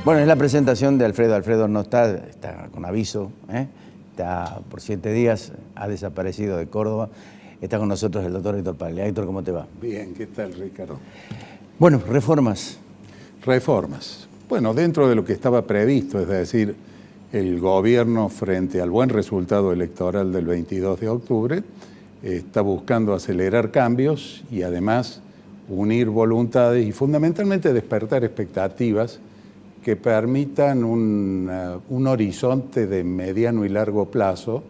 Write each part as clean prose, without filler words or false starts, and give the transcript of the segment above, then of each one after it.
Bueno, es la presentación de Alfredo. Alfredo no está con aviso, está por 7 días, ha desaparecido de Córdoba. Está con nosotros el doctor Héctor Paglia. Héctor, ¿cómo te va? Bien, ¿qué tal, Ricardo? Bueno, reformas. Reformas. Bueno, dentro de lo que estaba previsto, es decir, el gobierno frente al buen resultado electoral del 22 de octubre está buscando acelerar cambios y además unir voluntades y fundamentalmente despertar expectativas que permitan un horizonte de mediano y largo plazo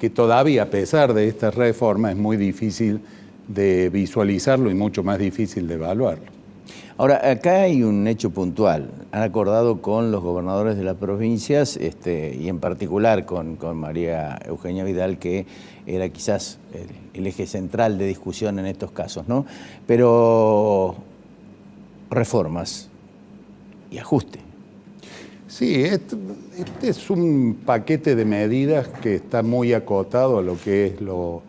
que todavía, a pesar de esta reforma, es muy difícil de visualizarlo y mucho más difícil de evaluarlo. Ahora, acá hay un hecho puntual. Han acordado con los gobernadores de las provincias y en particular con María Eugenia Vidal, que era quizás el eje central de discusión en estos casos, ¿no? Pero reformas y ajuste. Sí, este es un paquete de medidas que está muy acotado a lo que es lo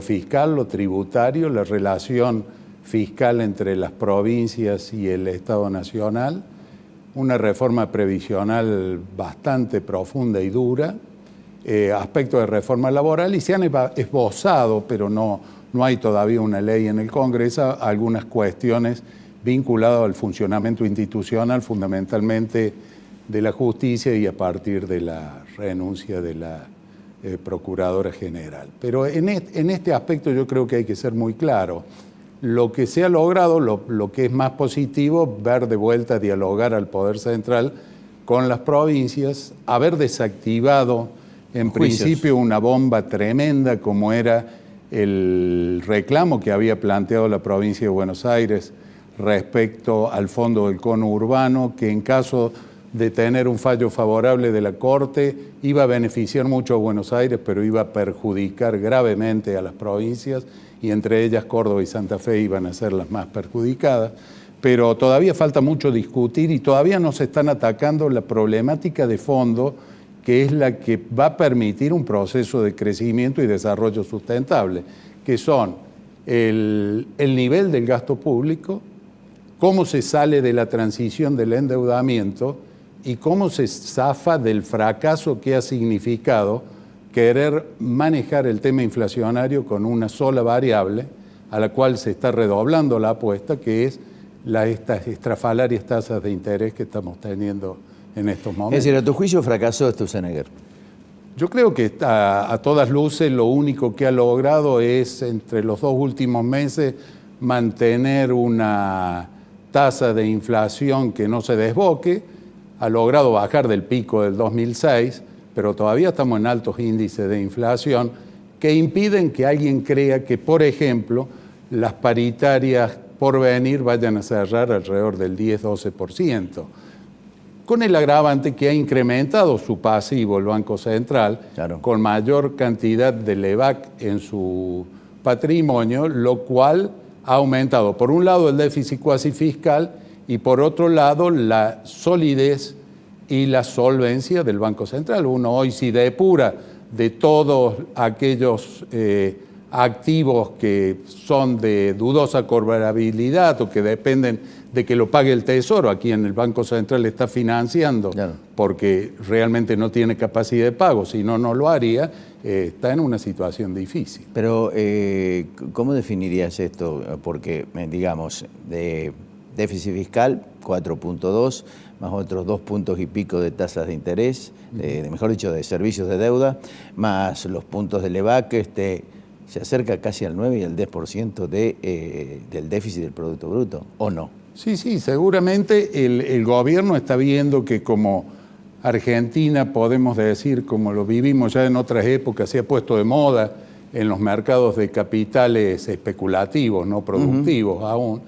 fiscal, lo tributario, la relación fiscal entre las provincias y el Estado Nacional, una reforma previsional bastante profunda y dura, aspectos de reforma laboral, y se han esbozado, pero no hay todavía una ley en el Congreso, algunas cuestiones vinculadas al funcionamiento institucional, fundamentalmente de la justicia y a partir de la renuncia de la Procuradora General. Pero en este aspecto yo creo que hay que ser muy claro. Lo que se ha logrado, lo que es más positivo, ver de vuelta, dialogar al Poder Central con las provincias, haber desactivado en principio una bomba tremenda como era el reclamo que había planteado la provincia de Buenos Aires respecto al fondo del cono urbano, que en caso de tener un fallo favorable de la Corte iba a beneficiar mucho a Buenos Aires, pero iba a perjudicar gravemente a las provincias, y entre ellas Córdoba y Santa Fe iban a ser las más perjudicadas. Pero todavía falta mucho discutir y todavía no se están atacando la problemática de fondo, que es la que va a permitir un proceso de crecimiento y desarrollo sustentable, que son el nivel del gasto público, cómo se sale de la transición del endeudamiento y cómo se zafa del fracaso que ha significado querer manejar el tema inflacionario con una sola variable, a la cual se está redoblando la apuesta, que es estas estrafalarias tasas de interés que estamos teniendo en estos momentos. Es decir, a tu juicio fracasó Sturzenegger. Yo creo que a todas luces lo único que ha logrado es, entre los 2 últimos meses, mantener una tasa de inflación que no se desboque. Ha logrado bajar del pico del 2006, pero todavía estamos en altos índices de inflación que impiden que alguien crea que, por ejemplo, las paritarias por venir vayan a cerrar alrededor del 10-12%, con el agravante que ha incrementado su pasivo el Banco Central, claro, con mayor cantidad de LEVAC en su patrimonio, lo cual ha aumentado, por un lado, el déficit cuasi fiscal y, por otro lado, la solidez y la solvencia del Banco Central. Uno hoy sí depura de todos aquellos activos que son de dudosa cobrabilidad o que dependen de que lo pague el Tesoro, aquí en el Banco Central está financiando, claro, porque realmente no tiene capacidad de pago, si no, no lo haría, está en una situación difícil. Pero, ¿cómo definirías esto? Porque, digamos, de déficit fiscal, 4.2, más otros 2 puntos y pico de tasas de interés, mejor dicho, de servicios de deuda, más los puntos de LEVAC, se acerca casi al 9 y al 10% del déficit del Producto Bruto, ¿o no? Sí, seguramente el gobierno está viendo que como Argentina, podemos decir, como lo vivimos ya en otras épocas, se ha puesto de moda en los mercados de capitales especulativos, no productivos aún,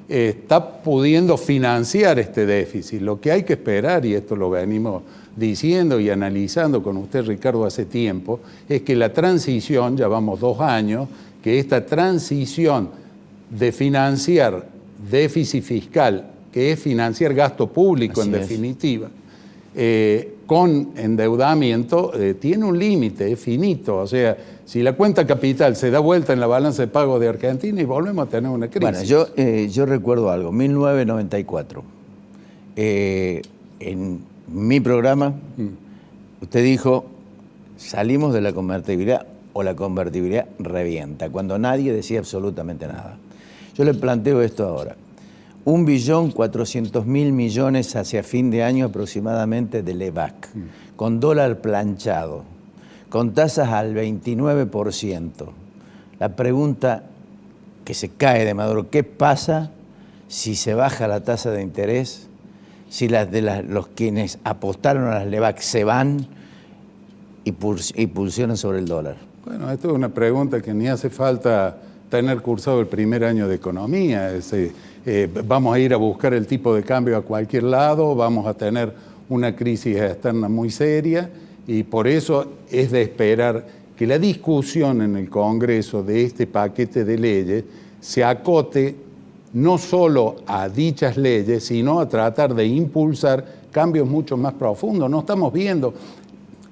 está pudiendo financiar este déficit. Lo que hay que esperar, y esto lo venimos diciendo y analizando con usted, Ricardo, hace tiempo, es que la transición, ya vamos 2 años, que esta transición de financiar déficit fiscal, que es financiar gasto público en definitiva, con endeudamiento, tiene un límite, es finito. O sea, si la cuenta capital se da vuelta en la balanza de pago de Argentina y volvemos a tener una crisis. Bueno, yo recuerdo algo, 1994. en mi programa, usted dijo, salimos de la convertibilidad o la convertibilidad revienta, cuando nadie decía absolutamente nada. Yo le planteo esto ahora. 1.400.000 millones hacia fin de año aproximadamente de LEVAC, con dólar planchado, con tasas al 29%. La pregunta que se cae de Maduro, ¿qué pasa si se baja la tasa de interés? Si los quienes apostaron a las LEVAC se van y pulsionan sobre el dólar. Bueno, esto es una pregunta que ni hace falta tener cursado el primer año de economía. Vamos a ir a buscar el tipo de cambio a cualquier lado, vamos a tener una crisis externa muy seria y por eso es de esperar que la discusión en el Congreso de este paquete de leyes se acote no solo a dichas leyes, sino a tratar de impulsar cambios mucho más profundos. No estamos viendo,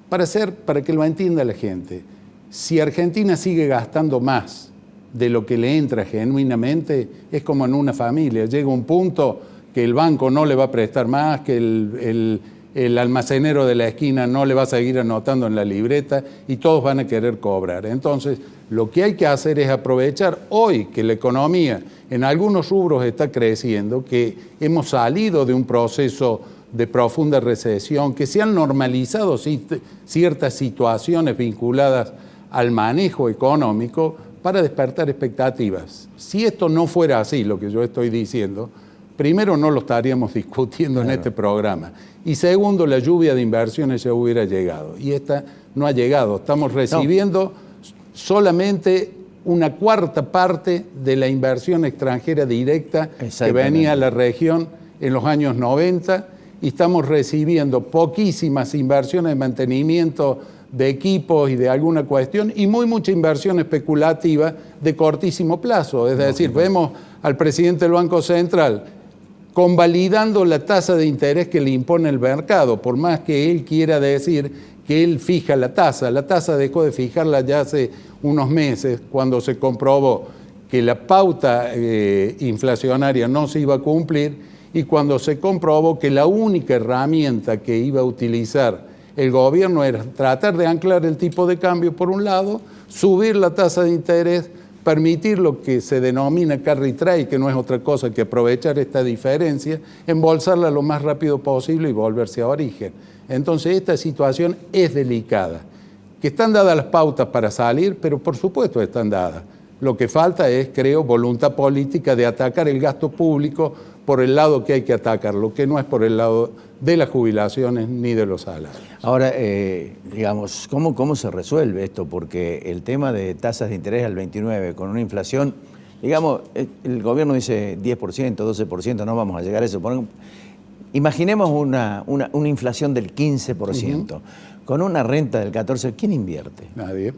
para que lo entienda la gente, si Argentina sigue gastando más de lo que le entra genuinamente, es como en una familia. Llega un punto que el banco no le va a prestar más, que el almacenero de la esquina no le va a seguir anotando en la libreta y todos van a querer cobrar. Entonces, lo que hay que hacer es aprovechar hoy que la economía en algunos rubros está creciendo, que hemos salido de un proceso de profunda recesión, que se han normalizado ciertas situaciones vinculadas al manejo económico para despertar expectativas. Si esto no fuera así, lo que yo estoy diciendo, primero no lo estaríamos discutiendo en este programa. Y segundo, la lluvia de inversiones ya hubiera llegado. Y esta no ha llegado. Estamos recibiendo solamente una cuarta parte de la inversión extranjera directa que venía a la región en los años 90 y estamos recibiendo poquísimas inversiones de mantenimiento de equipos y de alguna cuestión, y mucha inversión especulativa de cortísimo plazo. Es decir, vemos al presidente del Banco Central convalidando la tasa de interés que le impone el mercado, por más que él quiera decir que él fija la tasa. La tasa dejó de fijarla ya hace unos meses, cuando se comprobó que la pauta inflacionaria no se iba a cumplir y cuando se comprobó que la única herramienta que iba a utilizar el gobierno era tratar de anclar el tipo de cambio por un lado, subir la tasa de interés, permitir lo que se denomina carry trade, que no es otra cosa que aprovechar esta diferencia, embolsarla lo más rápido posible y volverse a origen. Entonces esta situación es delicada. Que están dadas las pautas para salir, pero por supuesto están dadas. Lo que falta es, creo, voluntad política de atacar el gasto público por el lado que hay que atacarlo, que no es por el lado de las jubilaciones ni de los salarios. Ahora, digamos, ¿cómo se resuelve esto? Porque el tema de tasas de interés al 29, con una inflación, digamos, el gobierno dice 10%, 12%, no vamos a llegar a eso. Imaginemos una inflación del 15%, con una renta del 14%, ¿quién invierte? Nadie.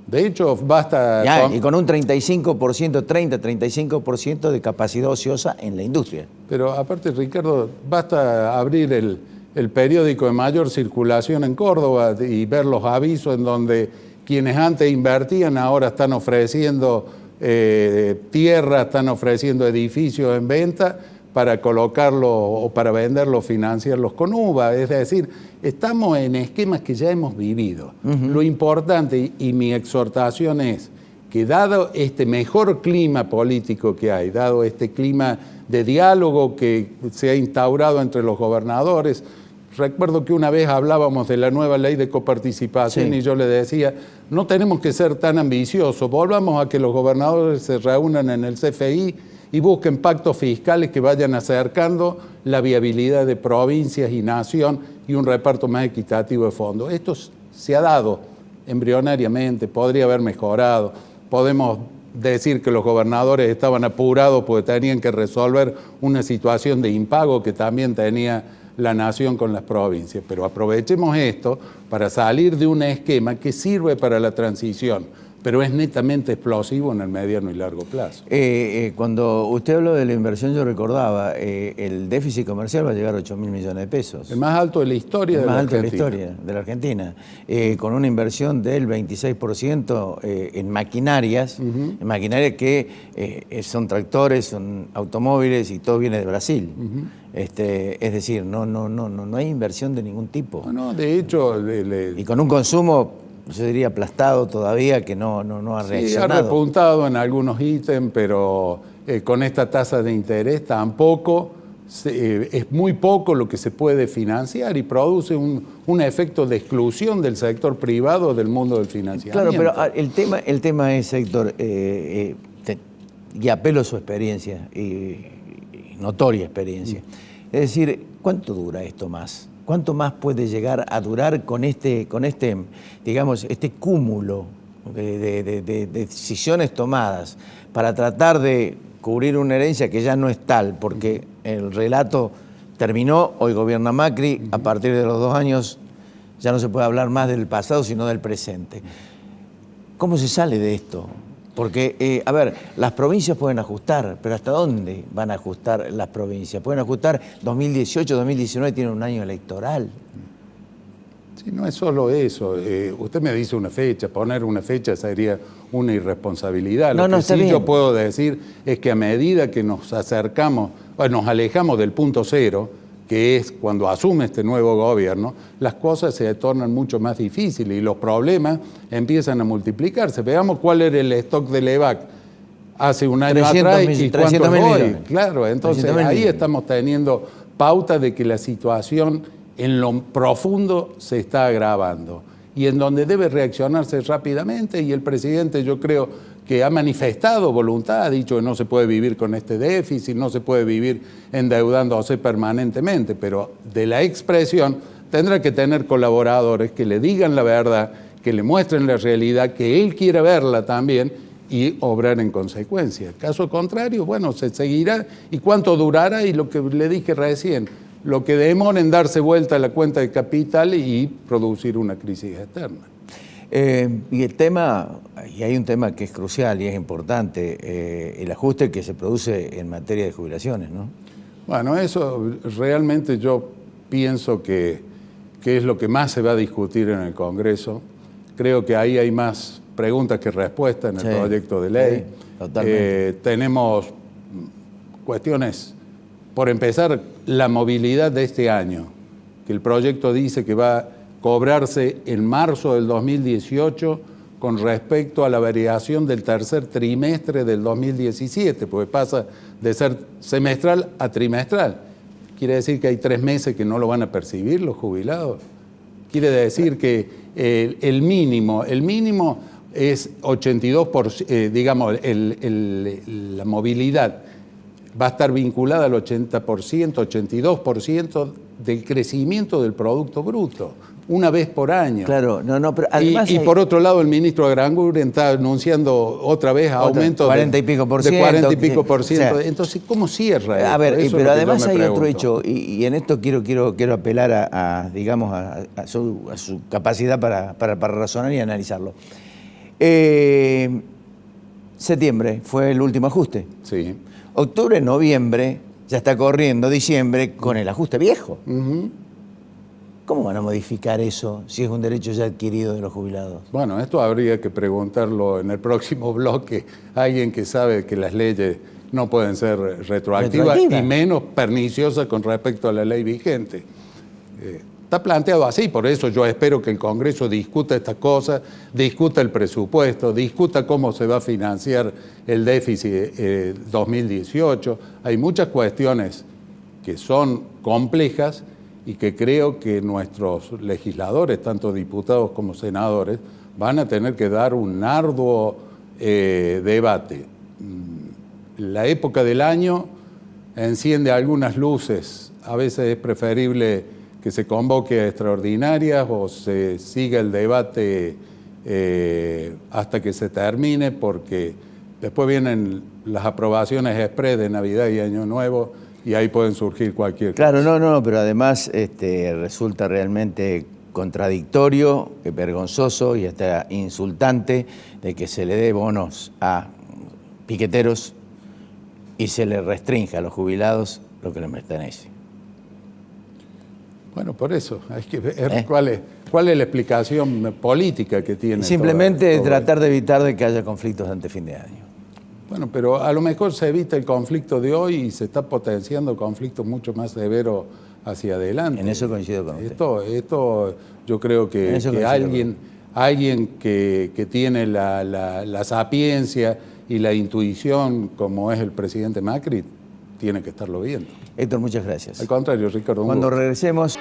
De hecho, basta... Y con un 35% de capacidad ociosa en la industria. Pero aparte, Ricardo, basta abrir el periódico de mayor circulación en Córdoba y ver los avisos en donde quienes antes invertían ahora están ofreciendo tierra, están ofreciendo edificios en venta para colocarlo o para venderlos, financiarlos con UVA. Es decir, estamos en esquemas que ya hemos vivido. Lo importante y mi exhortación es que dado este mejor clima político que hay, dado este clima de diálogo que se ha instaurado entre los gobernadores, recuerdo que una vez hablábamos de la nueva ley de coparticipación y yo le decía, no tenemos que ser tan ambiciosos, volvamos a que los gobernadores se reúnan en el CFI y busquen pactos fiscales que vayan acercando la viabilidad de provincias y nación y un reparto más equitativo de fondos. Esto se ha dado embrionariamente, podría haber mejorado. Podemos decir que los gobernadores estaban apurados porque tenían que resolver una situación de impago que también tenía la nación con las provincias. Pero aprovechemos esto para salir de un esquema que sirve para la transición, pero es netamente explosivo en el mediano y largo plazo. Cuando usted habló de la inversión, yo recordaba, el déficit comercial va a llegar a 8.000 millones de pesos. El más alto de la historia de la Argentina. El más alto de la historia de la Argentina, con una inversión del 26% en maquinarias, en maquinarias que son tractores, son automóviles y todo viene de Brasil. Es decir, no hay inversión de ningún tipo. No, de hecho... Y con un consumo, yo diría, aplastado todavía, que no ha reaccionado. Sí, ha repuntado en algunos ítems, pero con esta tasa de interés tampoco, es muy poco lo que se puede financiar y produce un efecto de exclusión del sector privado del mundo del financiamiento. Claro, pero el tema es, Héctor, y apelo a su experiencia, y notoria experiencia. Es decir, ¿cuánto dura esto más? ¿Cuánto más puede llegar a durar con este digamos, este cúmulo de decisiones tomadas para tratar de cubrir una herencia que ya no es tal, porque el relato terminó, hoy gobierna Macri, a partir de los 2 años ya no se puede hablar más del pasado, sino del presente? ¿Cómo se sale de esto? Porque, a ver, las provincias pueden ajustar, pero ¿hasta dónde van a ajustar las provincias? Pueden ajustar 2018, 2019, tienen un año electoral. Sí, no es solo eso. Usted me dice una fecha, poner una fecha sería una irresponsabilidad. Lo que sí yo puedo decir es que a medida que nos acercamos, nos alejamos del punto cero, que es cuando asume este nuevo gobierno, las cosas se tornan mucho más difíciles y los problemas empiezan a multiplicarse. Veamos cuál era el stock del EVAC hace un año atrás y cuánto es hoy. Claro, entonces ahí estamos teniendo pauta de que la situación en lo profundo se está agravando y en donde debe reaccionarse rápidamente, y el presidente, yo creo que ha manifestado voluntad, ha dicho que no se puede vivir con este déficit, no se puede vivir endeudándose permanentemente, pero de la expresión tendrá que tener colaboradores que le digan la verdad, que le muestren la realidad, que él quiera verla también y obrar en consecuencia. Caso contrario, bueno, se seguirá. ¿Y cuánto durará? Y lo que le dije recién, lo que demora en darse vuelta a la cuenta de capital y producir una crisis externa. Y el tema, y hay un tema que es crucial y es importante, el ajuste que se produce en materia de jubilaciones, ¿no? Bueno, eso realmente yo pienso que es lo que más se va a discutir en el Congreso. Creo que ahí hay más preguntas que respuestas en el proyecto de ley. Sí, totalmente. Tenemos cuestiones, por empezar, la movilidad de este año, que el proyecto dice que va a cobrarse en marzo del 2018 con respecto a la variación del tercer trimestre del 2017, porque pasa de ser semestral a trimestral. Quiere decir que hay 3 meses que no lo van a percibir los jubilados. Quiere decir que el mínimo es 82%, digamos, la movilidad va a estar vinculada al 80%, 82% del crecimiento del Producto Bruto, una vez por año. Claro, pero además y por otro lado, el ministro Aranguren está anunciando otra vez aumento 40 y pico por de ciento. 40 y pico por ciento. O sea, entonces, ¿cómo cierra esto? A ver, eso pero además hay pregunto. otro hecho, y en esto quiero apelar a su capacidad para razonar y analizarlo. Septiembre fue el último ajuste. Sí. Octubre, noviembre, ya está corriendo diciembre con el ajuste viejo. ¿Cómo van a modificar eso si es un derecho ya adquirido de los jubilados? Bueno, esto habría que preguntarlo en el próximo bloque a alguien que sabe que las leyes no pueden ser retroactivas y menos perniciosas con respecto a la ley vigente. Está planteado así, por eso yo espero que el Congreso discuta estas cosas, discuta el presupuesto, discuta cómo se va a financiar el déficit 2018. Hay muchas cuestiones que son complejas y que creo que nuestros legisladores, tanto diputados como senadores, van a tener que dar un arduo debate. La época del año enciende algunas luces, a veces es preferible que se convoque a extraordinarias o se siga el debate hasta que se termine, porque después vienen las aprobaciones express de Navidad y Año Nuevo y ahí pueden surgir cualquier cosa. Claro, pero además resulta realmente contradictorio, es vergonzoso y hasta insultante de que se le dé bonos a piqueteros y se le restrinja a los jubilados lo que les pertenece. Bueno, por eso, hay que ver cuál es la explicación política que tiene. Simplemente todo tratar de evitar de que haya conflictos ante fin de año. Bueno, pero a lo mejor se evita el conflicto de hoy y se está potenciando conflictos mucho más severos hacia adelante. En eso coincido con usted. Esto yo creo que alguien que tiene la sapiencia y la intuición, como es el presidente Macri, tiene que estarlo viendo. Héctor, muchas gracias. Al contrario, Ricardo. Cuando regresemos...